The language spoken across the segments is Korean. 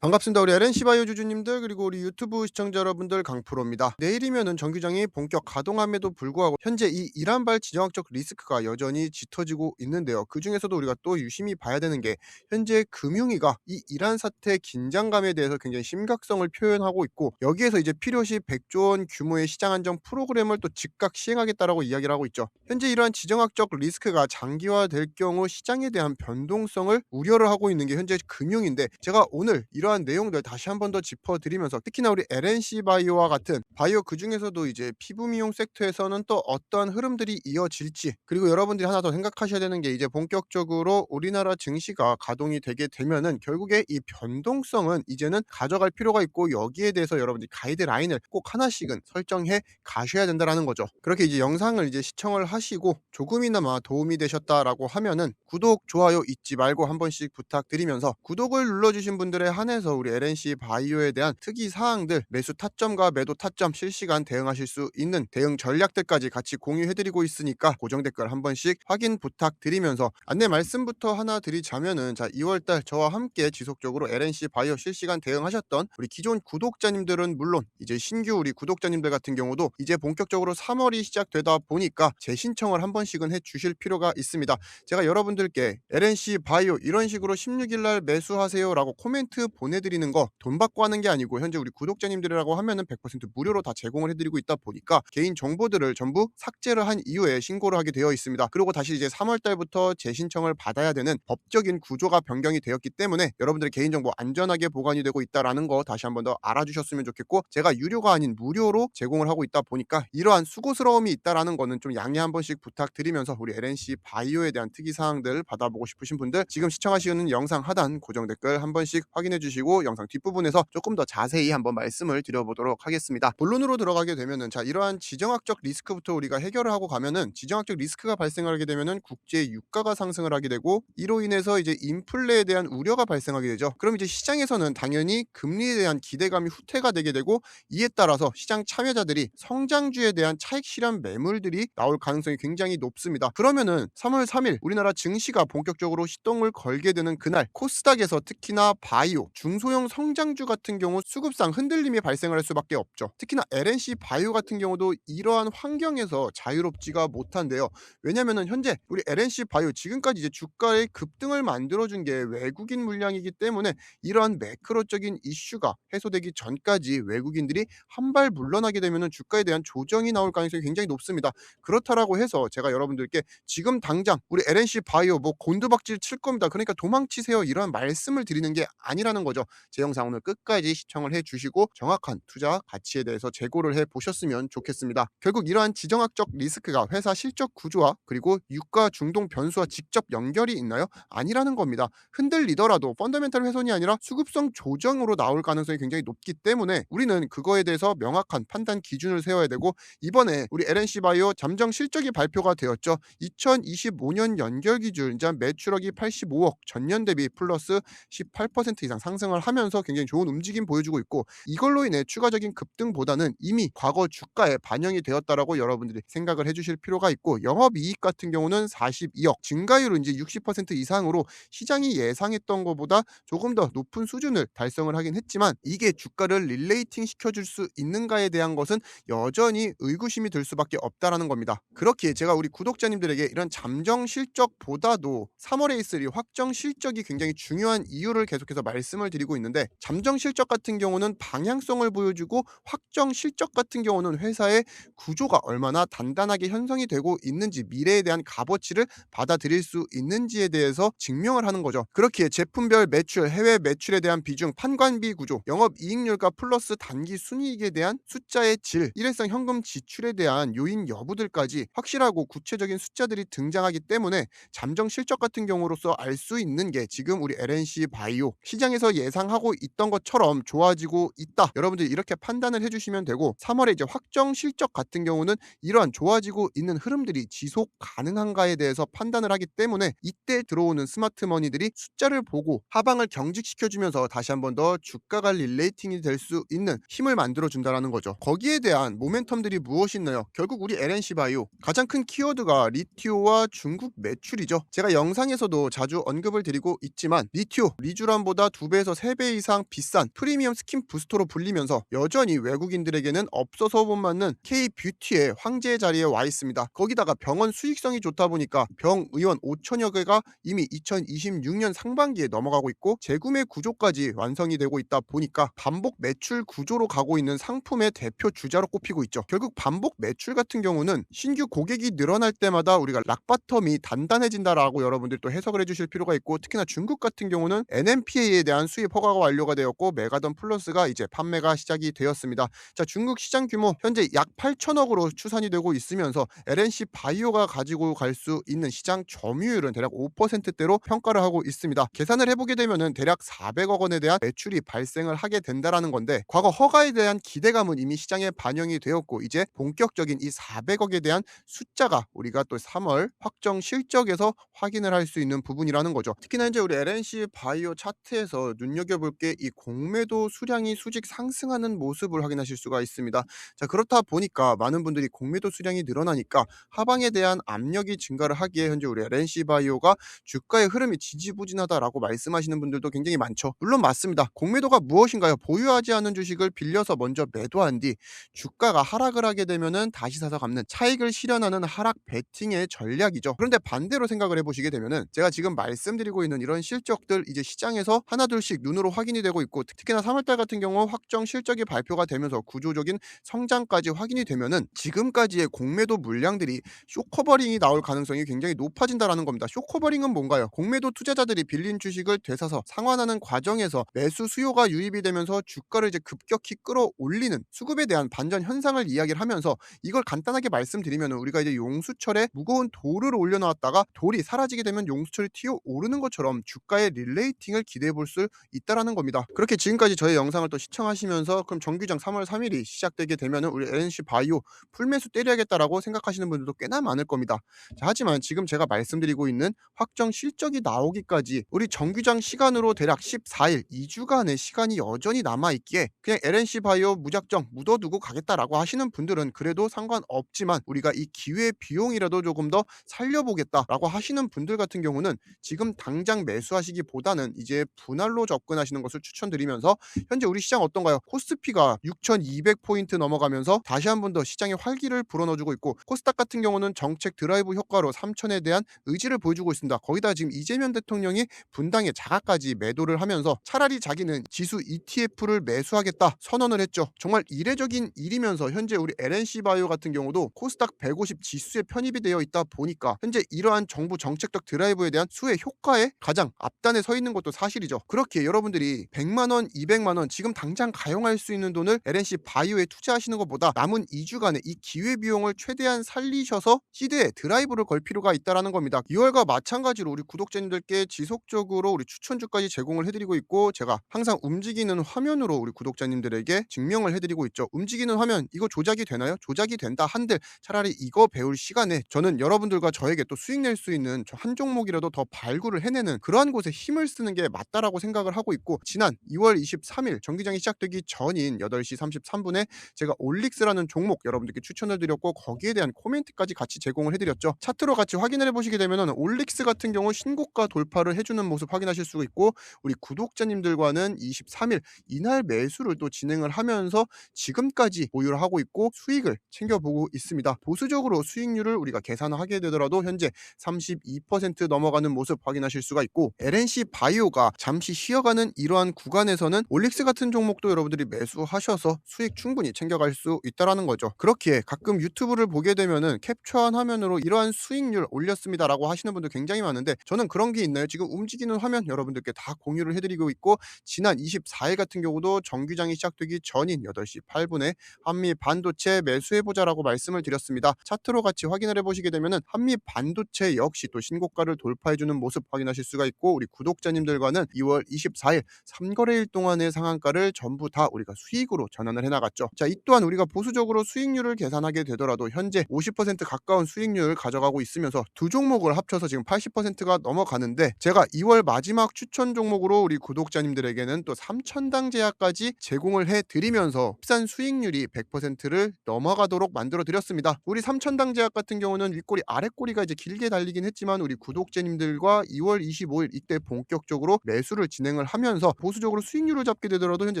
반갑습니다. 우리 LNC 바이오 주주님들 그리고 우리 유튜브 시청자 여러분들 강프로입니다. 내일이면은 정규장이 본격 가동함에도 불구하고 현재 이 이란발 지정학적 리스크가 여전히 짙어지고 있는데요. 그중에서도 우리가 또 유심히 봐야 되는 게 현재 금융위가 이 이란 사태 긴장감에 대해서 굉장히 심각성을 표현하고 있고 여기에서 이제 필요시 100조 원 규모의 시장 안정 프로그램을 또 즉각 시행하겠다라고 이야기를 하고 있죠. 현재 이러한 지정학적 리스크가 장기화될 경우 시장에 대한 변동성을 우려를 하고 있는 게 현재 금융인데 제가 오늘 이러한 내용들 다시 한 번 더 짚어드리면서 특히나 우리 LNC 바이오와 같은 바이오 그중에서도 이제 피부 미용 섹터에서는 또 어떠한 흐름들이 이어질지 그리고 여러분들이 하나 더 생각하셔야 되는 게 이제 본격적으로 우리나라 증시가 가동이 되게 되면은 결국에 이 변동성은 이제는 가져갈 필요가 있고 여기에 대해서 여러분들이 가이드라인을 꼭 하나씩은 설정해 가셔야 된다라는 거죠. 그렇게 이제 영상을 이제 시청을 하시고 조금이나마 도움이 되셨다라고 하면은 구독, 좋아요 잊지 말고 한 번씩 부탁드리면서 구독을 눌러주신 분들에 한해서 우리 LNC 바이오에 대한 특이 사항들, 매수 타점과 매도 타점 실시간 대응하실 수 있는 대응 전략들까지 같이 공유해드리고 있으니까 고정 댓글 한 번씩 확인 부탁드리면서 안내 말씀부터 하나 드리자면은 2월달 저와 함께 지속적으로 LNC 바이오 실시간 대응하셨던 우리 기존 구독자님들은 물론 이제 신규 우리 구독자님들 같은 경우도 이제 본격적으로 3월이 시작되다 보니까 재신청을 한 번씩은 해주실 필요가 있습니다. 제가 여러분들께 LNC 바이오 이런 식으로 16일날 매수하세요라고 코멘트 보내드리는 거 돈 받고 하는 게 아니고 현재 우리 구독자님들이라고 하면은 100% 무료로 다 제공을 해드리고 있다 보니까 개인 정보들을 전부 삭제를 한 이후에 신고를 하게 되어 있습니다. 그리고 다시 이제 3월달부터 재신청을 받아야 되는 법적인 구조가 변경이 되었기 때문에 여러분들의 개인정보 안전하게 보관이 되고 있다라는 거 다시 한 번 더 알아주셨으면 좋겠고 제가 유료가 아닌 무료로 제공을 하고 있다 보니까 이러한 수고스러움이 있다라는 거는 좀 양해 한 번씩 부탁드리면서 우리 LNC 바이오에 대한 특이사항들 받아보고 싶으신 분들 지금 시청하시는 영상 하단 고정 댓글 한 번씩 확인해 주시고 영상 뒷부분에서 조금 더 자세히 한번 말씀을 드려보도록 하겠습니다. 본론으로 들어가게 되면은 이러한 지정학적 리스크부터 우리가 해결을 하고 가면은 지정학적 리스크가 발생하게 되면은 국제 유가가 상승을 하게 되고 이로 인해서 이제 인플레에 대한 우려가 발생하게 되죠. 그럼 이제 시장에서는 당연히 금리에 대한 기대감이 후퇴가 되게 되고 이에 따라서 시장 참여자들이 성장주에 대한 차익 실현 매물들이 나올 가능성이 굉장히 높습니다. 그러면은 3월 3일 우리나라 증시가 본격적으로 시동을 걸게 되는 그날 코스닥에서 특히나 바이오, 중소형 성장주 같은 경우 수급상 흔들림이 발생을 할 수밖에 없죠. 특히나 LNC 바이오 같은 경우도 이러한 환경에서 자유롭지가 못한데요. 왜냐면은 현재 우리 LNC 바이오 지금까지 이제 주가의 급등을 만들어준 게 외국인 물량이기 때문에 이러한 매크로적인 이슈가 해소되기 전까지 외국인들이 한 발 물러나게 되면은 주가에 대한 조정이 나올 가능성이 굉장히 높습니다. 그렇다라고 해서 제가 여러분들께 지금 당장 우리 LNC 바이오 뭐 곤두박질 칠 겁니다. 그러니까 도망치세요. 이런 말씀을 드리는 게 아니라는 거죠. 제 영상 오늘 끝까지 시청을 해 주시고 정확한 투자 가치에 대해서 재고를 해 보셨으면 좋겠습니다. 결국 이러한 지정학적 리스크가 회사 실적 구조와 그리고 유가 중동 변수와 직접 연결이 있나요? 아니라는 겁니다. 흔들리더라도 펀더멘탈 훼손이 아니라 수급성 조정으로 나올 가능성이 굉장히 높기 때문에 우리는 그거에 대해서 명확한 판단 기준을 세워야 되고 이번에 우리 LNC 바이오 잠정 실적이 발표가 되었죠. 2025년 연결 기준 이제 매출액이 85억, 전년 대비 플러스 18% 이상 상승을 하면서 굉장히 좋은 움직임 보여주고 있고 이걸로 인해 추가적인 급등보다는 이미 과거 주가에 반영이 되었다라고 여러분들이 생각을 해주실 필요가 있고 영업이익 같은 경우는 42억, 증가율은 이제 60% 이상으로 시장이 예상했던 것보다 조금 더 높은 수준을 달성을 하긴 했지만 이게 주가를 릴레이팅 시켜줄 수 있는가에 대한 것은 여전히 의구심이 들 수밖에 없다라는 겁니다. 그렇기에 제가 우리 구독자님들에게 이런 잠정 실적보다도 3월에 있을 이 확정 실적이 굉장히 중요한 이유를 계속해서 말씀을 드리고 있는데 잠정 실적 같은 경우는 방향성을 보여주고 확정 실적 같은 경우는 회사의 구조가 얼마나 단단하게 형성이 되고 있는지 미래에 대한 값어치를 받아들일 수 있는지에 대해서 증명을 하는 거죠. 그렇기에 제품별 매출, 해외 매출에 대한 비중, 판관비 구조, 영업이익률과 플러스 단기 순이익에 대한 숫자의 질, 일회성 현금 지출에 대한 요인 여부들까지 확실하고 구체적인 숫자들이 등장하기 때문에 잠정 실적 같은 경우로서 알 수 있는 게 지금 우리 LNC 바이오 시장에서 예상하고 있던 것처럼 좋아지고 있다. 여러분들이 이렇게 판단을 해주시면 되고 3월에 이제 확정 실적 같은 경우는 이러한 좋아지고 있는 흐름들이 지속 가능한가에 대해서 판단을 하기 때문에 이때 들어오는 스마트머니들이 숫자를 보고 하방을 경직시켜주면서 다시 한 번 더 주가가 릴레이팅이 될 수 있는 힘을 만들어준다라는 거죠. 거기에 대한 모멘텀들이 무엇이나요? 결국 우리 LNC 바이오 가장 큰 키워드가 리티오와 중국 매출이죠. 제가 영상에서도 자주 언급을 드리고 있지만 리티오, 리쥬란보다 2배에서 2배에서 3배 이상 비싼 프리미엄 스킨 부스터로 불리면서 여전히 외국인들에게는 없어서 못 맞는 K-뷰티의 황제의 자리에 와 있습니다. 거기다가 병원 수익성이 좋다 보니까 병의원 5천여 개가 이미 2026년 상반기에 넘어가고 있고 재구매 구조까지 완성이 되고 있다 보니까 반복 매출 구조로 가고 있는 상품의 대표 주자로 꼽히고 있죠. 결국 반복 매출 같은 경우는 신규 고객이 늘어날 때마다 우리가 락바텀이 단단해진다라고 여러분들 또 해석을 해주실 필요가 있고, 특히나 중국 같은 경우는 NMPA에 대한 수입 허가가 완료가 되었고 메가던 플러스가 이제 판매가 시작이 되었습니다. 자, 중국 시장 규모 현재 약 8천억으로 추산이 되고 있으면서 LNC 바이오가 가지고 갈 수 있는 시장 점유율은 대략 5%대로 평가를 하고 있습니다. 계산을 해보게 되면은 대략 400억 원에 대한 매출이 발생을 하게 된다라는 건데, 과거 허가에 대한 기대감은 이미 시장에 반영이 되었고 이제 본격적인 이 400억에 대한 숫자가 우리가 또 3월 확정 실적에서 확인을 할 수 있는 부분이라는 거죠. 특히나 이제 우리 LNC 바이오 차트에서 눈여겨볼 게 이 공매도 수량이 수직 상승하는 모습을 확인하실 수가 있습니다. 자, 그렇다 보니까 많은 분들이 공매도 수량이 늘어나니까 하방에 대한 압력이 증가를 하기에 현재 우리 LNC 바이오가 주가의 흐름이 지지부진하다라고 말씀하시는 분들도 굉장히 많죠. 물론 맞습니다. 공매도가 무엇인가요? 보유하지 않은 주식을 빌려서 먼저 매도한 뒤 주가가 하락을 하게 되면은 다시 사서 갚는 차익을 실현하는 하락 베팅의 전략이죠. 그런데 반대로 생각을 해보시게 되면은 제가 지금 말씀드리고 있는 이런 실적들 이제 시장에서 하나둘씩 눈으로 확인이 되고 있고, 특히나 3월달 같은 경우 확정 실적이 발표가 되면서 구조적인 성장까지 확인이 되면은 지금까지의 공매도 물량들이 쇼커버링이 나올 가능성이 굉장히 높아진다라는 겁니다. 쇼커버링은 뭔가요? 공매도 투자자들이 빌린 주식을 되사서 상환하는 과정에서 매수 수요가 유입이 되면서 주가를 이제 급격히 끌어올리는 수급에 대한 반전 현상을 이야기를 하면서, 이걸 간단하게 말씀드리면 우리가 이제 용수철에 무거운 돌을 올려놓았다가 돌이 사라지게 되면 용수철이 튀어 오르는 것처럼 주가의 릴레이팅을 기대해 볼 수 있다라는 겁니다. 그렇게 지금까지 저의 영상을 또 시청하시면서 그럼 정규장 3월 3일이 시작되게 되면은 우리 LNC 바이오 풀매수 때려야겠다라고 생각하시는 분들도 꽤나 많을 겁니다. 자, 하지만 지금 제가 말씀드리고 있는 확정 실적이 나오기까지 우리 정규장 시간으로 대략 14일 2주간의 시간이 여전히 남아있기에 그냥 LNC 바이오 무작정 묻어두고 가겠다라고 하시는 분들은 그래도 상관없지만 우리가 이 기회 비용이라도 조금 더 살려보겠다라고 하시는 분들 같은 경우는 지금 당장 매수하시기보다는 이제 분할로 접근하시는 것을 추천드리면서, 현재 우리 시장 어떤가요? 코스피가 6200포인트 넘어가면서 다시 한 번 더 시장에 활기를 불어넣어주고 있고, 코스닥 같은 경우는 정책 드라이브 효과로 3000에 대한 의지를 보여주고 있습니다. 거기다 지금 이재명 대통령이 분당에 자가까지 매도를 하면서 차라리 자기는 지수 ETF를 매수하겠다 선언을 했죠. 정말 이례적인 일이면서 현재 우리 LNC 바이오 같은 경우도 코스닥 150 지수에 편입이 되어 있다 보니까 현재 이러한 정부 정책적 드라이브에 대한 수혜 효과에 가장 앞단에 서 있는 것도 사실이죠. 그렇게 여러분들이 100만원, 200만원 지금 당장 가용할 수 있는 돈을 LNC 바이오에 투자하시는 것보다 남은 2주간의 이 기회비용을 최대한 살리셔서 시드에 드라이브를 걸 필요가 있다라는 겁니다. 2월과 마찬가지로 우리 구독자님들께 지속적으로 우리 추천주까지 제공을 해드리고 있고, 제가 항상 움직이는 화면으로 우리 구독자님들에게 증명을 해드리고 있죠. 움직이는 화면 이거 조작이 되나요? 조작이 된다 한들 차라리 이거 배울 시간에 저는 여러분들과 저에게 또 수익 낼 수 있는 한 종목이라도 더 발굴을 해내는 그러한 곳에 힘을 쓰는 게 맞다라고 생각을 하고 있고, 지난 2월 23일 정기장이 시작되기 전인 8시 33분에 제가 올릭스라는 종목 여러분들께 추천을 드렸고 거기에 대한 코멘트까지 같이 제공을 해드렸죠. 차트로 같이 확인을 해보시게 되면 올릭스 같은 경우 신고가 돌파를 해주는 모습 확인하실 수 있고, 우리 구독자님들과는 23일 이날 매수를 또 진행을 하면서 지금까지 보유를 하고 있고 수익을 챙겨보고 있습니다. 보수적으로 수익률을 우리가 계산을 하게 되더라도 현재 32% 넘어가는 모습 확인하실 수가 있고, LNC 바이오가 잠시 쉬어가는 이러한 구간에서는 올릭스 같은 종목도 여러분들이 매수하셔서 수익 충분히 챙겨갈 수 있다라는 거죠. 그렇기에 가끔 유튜브를 보게 되면은 캡처한 화면으로 이러한 수익률 올렸습니다라고 하시는 분들 굉장히 많은데, 저는 그런 게 있나요? 지금 움직이는 화면 여러분들께 다 공유를 해드리고 있고, 지난 24일 같은 경우도 정규장이 시작되기 전인 8시 8분에 한미 반도체 매수해보자라고 말씀을 드렸습니다. 차트로 같이 확인을 해보시게 되면은 한미 반도체 역시 또 신고가를 돌파해주는 모습 확인하실 수가 있고, 우리 구독자님들과는 2월 24일 3거래일 동안의 상한가를 전부 다 우리가 수익으로 전환을 해나갔죠. 자, 이 또한 우리가 보수적으로 수익률을 계산하게 되더라도 현재 50% 가까운 수익률을 가져가고 있으면서 두 종목을 합쳐서 지금 80%가 넘어가는데, 제가 2월 마지막 추천 종목으로 우리 구독자님들에게는 또 3000당 제약까지 제공을 해드리면서 흡산 수익률이 100%를 넘어가도록 만들어 드렸습니다. 우리 3000당 제약 같은 경우는 윗꼬리 아랫꼬리가 이제 길게 달리긴 했지만 우리 구독자님들과 2월 25일 이때 본격적으로 매수를 진행을 진행을 하면서 보수적으로 수익률을 잡게 되더라도 현재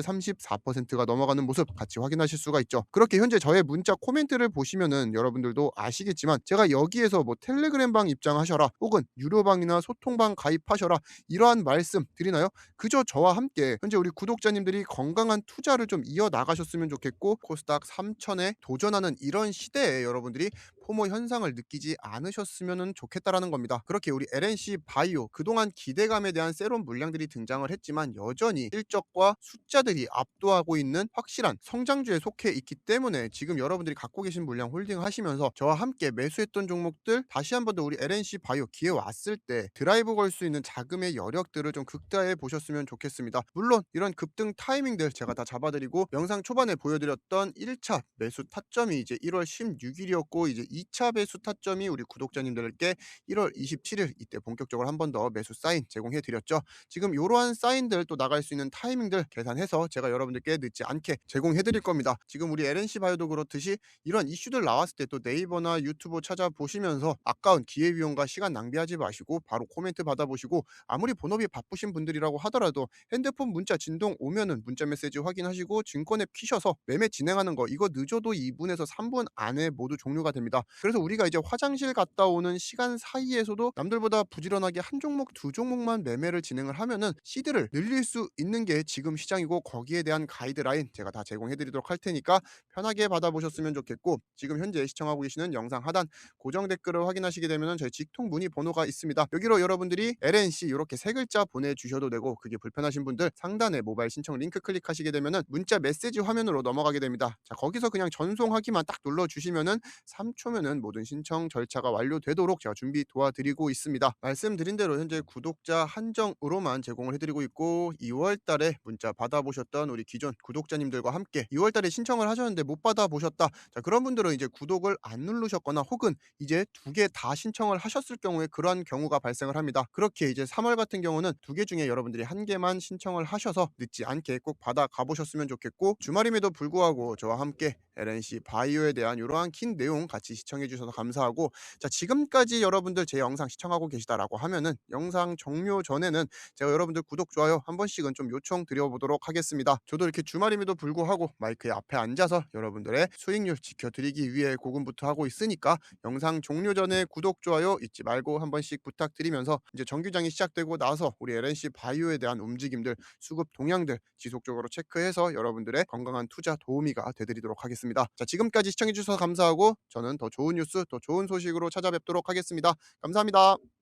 34%가 넘어가는 모습 같이 확인하실 수가 있죠. 그렇게 현재 저의 문자 코멘트를 보시면은 여러분들도 아시겠지만 제가 여기에서 뭐 텔레그램방 입장하셔라 혹은 유료방이나 소통방 가입하셔라 이러한 말씀 드리나요? 그저 저와 함께 현재 우리 구독자님들이 건강한 투자를 좀 이어나가셨으면 좋겠고 코스닥 3천에 도전하는 이런 시대에 여러분들이 포모 현상을 느끼지 않으셨으면 좋겠다라는 겁니다. 그렇게 우리 LNC 바이오 그동안 기대감에 대한 새로운 물량들이 등장을 했지만 여전히 실적과 숫자들이 압도하고 있는 확실한 성장주에 속해 있기 때문에 지금 여러분들이 갖고 계신 물량 홀딩 하시면서 저와 함께 매수했던 종목들 다시 한 번 더 우리 LNC 바이오 기회 왔을 때 드라이브 걸 수 있는 자금의 여력들을 좀 극대화해 보셨으면 좋겠습니다. 물론 이런 급등 타이밍들 제가 다 잡아드리고 영상 초반에 보여드렸던 1차 매수 타점이 이제 1월 16일이었고 이제 2차 매수 타점이 우리 구독자님들께 1월 27일 이때 본격적으로 한 번 더 매수 사인 제공해 드렸죠. 지금 이러한 사인들 또 나갈 수 있는 타이밍들 계산해서 제가 여러분들께 늦지 않게 제공해 드릴 겁니다. 지금 우리 LNC 바이오도 그렇듯이 이런 이슈들 나왔을 때 또 네이버나 유튜브 찾아보시면서 아까운 기회비용과 시간 낭비하지 마시고 바로 코멘트 받아보시고 아무리 본업이 바쁘신 분들이라고 하더라도 핸드폰 문자 진동 오면은 문자 메시지 확인하시고 증권앱 키셔서 매매 진행하는 거 이거 늦어도 2분에서 3분 안에 모두 종료가 됩니다. 그래서 우리가 이제 화장실 갔다 오는 시간 사이에서도 남들보다 부지런하게 한 종목 두 종목만 매매를 진행을 하면은 시드를 늘릴 수 있는 게 지금 시장이고 거기에 대한 가이드라인 제가 다 제공해 드리도록 할 테니까 편하게 받아보셨으면 좋겠고 지금 현재 시청하고 계시는 영상 하단 고정 댓글을 확인하시게 되면 저희 직통 문의 번호가 있습니다. 여기로 여러분들이 LNC 이렇게 세 글자 보내주셔도 되고 그게 불편하신 분들 상단에 모바일 신청 링크 클릭하시게 되면은 문자 메시지 화면으로 넘어가게 됩니다. 자 거기서 그냥 전송하기만 딱 눌러주시면은 3초면은 모든 신청 절차가 완료되도록 제가 준비 도와드리고 있습니다. 말씀드린 대로 현재 구독자 한정으로만 제공을 해드리고 있고 2월 달에 문자 받아보셨던 우리 기존 구독자님들과 함께 2월 달에 신청을 하셨는데 못 받아보셨다. 자 그런 분들은 이제 구독을 안 누르셨거나 혹은 이제 두 개 다 신청을 하셨을 경우에 그러한 경우가 발생을 합니다. 그렇게 이제 3월 같은 경우는 두 개 중에 여러분들이 한 개만 신청을 하셔서 늦지 않게 꼭 받아 가보셨으면 좋겠고 주말임에도 불구하고 저와 함께 LNC 바이오에 대한 이러한 긴 내용 같이 시청해 주셔서 감사하고 자 지금까지 여러분들 제 영상 시청하고 계시다라고 하면은 영상 종료 전에는 제가 여러분들 구독 좋아요 한 번씩은 좀 요청 드려보도록 하겠습니다. 저도 이렇게 주말임에도 불구하고 마이크의 앞에 앉아서 여러분들의 수익률 지켜드리기 위해 고군부투 하고 있으니까 영상 종료 전에 구독 좋아요 잊지 말고 한 번씩 부탁드리면서 이제 정규장이 시작되고 나서 우리 LNC 바이오에 대한 움직임들 수급 동향들 지속적으로 체크해서 여러분들의 건강한 투자 도우미가 되드리도록 하겠습니다. 자 지금까지 시청해 주셔서 감사하고 저는 더 좋은 뉴스 더 좋은 소식으로 찾아뵙도록 하겠습니다. 감사합니다.